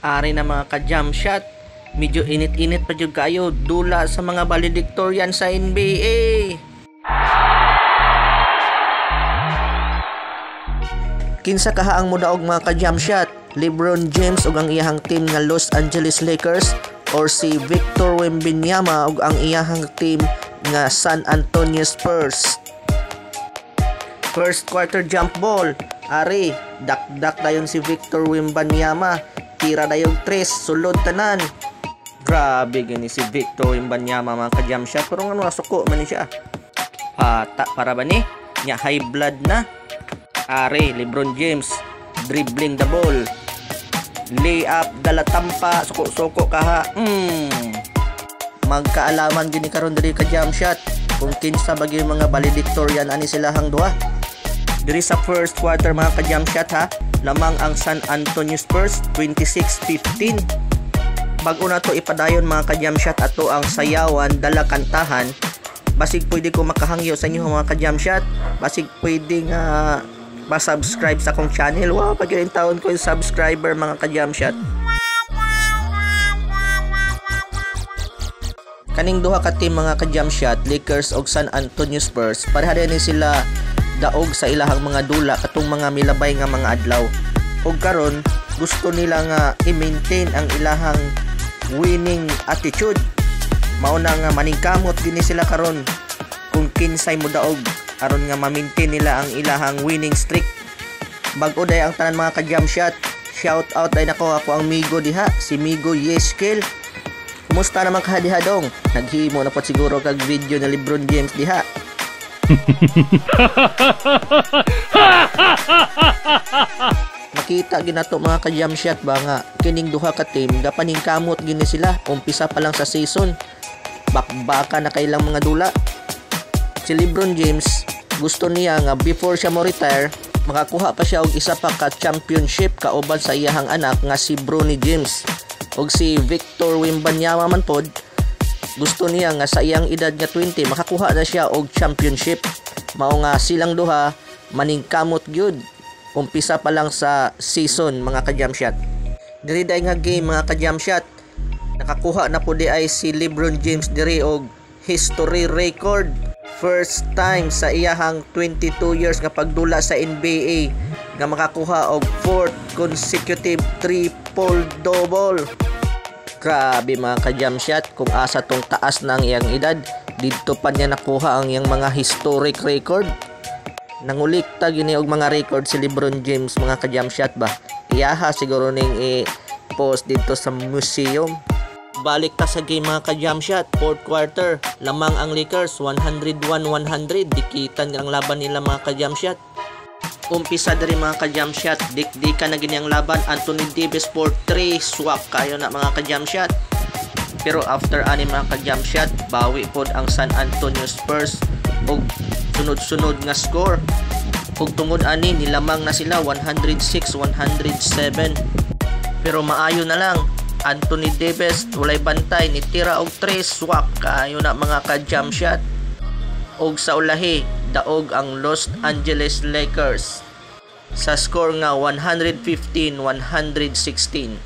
Ari na mga ka-jump shot. Medyo init-init pa jud kayo dula sa mga valedictorian sa NBA. Kinsa kaha ang mudaog mga ka-jump shot? LeBron James ug ang iyahang team nga Los Angeles Lakers or si Victor Wembanyama ug ang iyahang team nga San Antonio Spurs? First quarter jump ball. Ari, dak-dak dayon si Victor Wembanyama. Tira dayon 3, sulod tanan. Grabe gani si Victor Wembanyama mga ka-jump shot. Pero ano nasuko man ni siya. Pata para ba ni? Nya high blood na. Ari, LeBron James dribbling the ball. Layup dala tampa, suko-suko kaha. Magkaalaman gini karon diri ka jump shot. Kung kinsa bagi mga valedictorian ani silahang duha. Diri sa first quarter mga ka-jump shot ha, lamang ang San Antonio Spurs 26-15. Bago na to ipadayon mga ka-jump shot ato ang sayawan dala kantahan. Basig pwede ko makahangyo sa inyo mga ka-jump shot. Basig pwede nga pa-subscribe sa akong channel. Wow, pag-ilang taon ko yung subscriber mga ka-jump shot. Kaning duha ka team mga ka-jump shot, Lakers ug San Antonio Spurs, pareha din sila daog sa ilahang mga dula katong mga milabay nga mga adlaw. Ug karon gusto nila nga i-maintain ang ilahang winning attitude. Mao na nga maningkamot gini sila karon kung kinsay mo daog aron nga ma-maintain nila ang ilahang winning streak. Bag-o day ang tanan mga ka-jump shot. Shout out day nako ako ang Migo diha, si Migo Yeskel. Kumusta naman kahadihadong? Naghimo na po siguro kag video na LeBron James diha. Makita ginato mga ka-jump shot ba nga kining duha ka team gapaningkamot gini sila umpisa pa lang sa season. Bakbaka na kailang mga dula. Si LeBron James gusto niya nga before siya mo retire makakuha pa siya og isa pa ka championship kauban sa iyahang anak nga si Bronny James. Og si Victor Wembanyama man pod gusto niya nga sa iyang edad nga 20 makakuha na siya og championship. Mao nga silang duha maningkamot gyud umpisa pa lang sa season mga ka-jump shot. Diri day nga game mga ka-jump shot, nakakuha na po di ay si LeBron James diri og history record. First time sa iyahang 22 years nga pagdula sa NBA nga makakuha og 4th consecutive triple double. Grabe mga ka-jump shot, kung asa tong taas na ang iyang edad, dito pa niya nakuha ang iyang mga historic record. Nangulikta gini og mga record si LeBron James mga ka-jump shot ba. Iyaha siguro ning i-post dito sa museum. Balik ta sa game mga ka-jump shot, fourth quarter, lamang ang Lakers 101-100, dikitan ang laban nila mga ka-jump shot. Umpisa diri mga ka-jump shot, dikdikan na gini ang laban. Anthony Davis for 3, swak kayo na mga ka-jump shot. Pero after ani mga ka-jump shot, bawi pod ang San Antonio Spurs og sunod-sunod nga score. Ug tungod ani nilamang na sila 106-107. Pero maayo na lang, Anthony Davis walay bantay, nitira og 3, swak kayo na mga ka-jump shot. Og sa ulahi, daog ang Los Angeles Lakers sa score nga 115-116.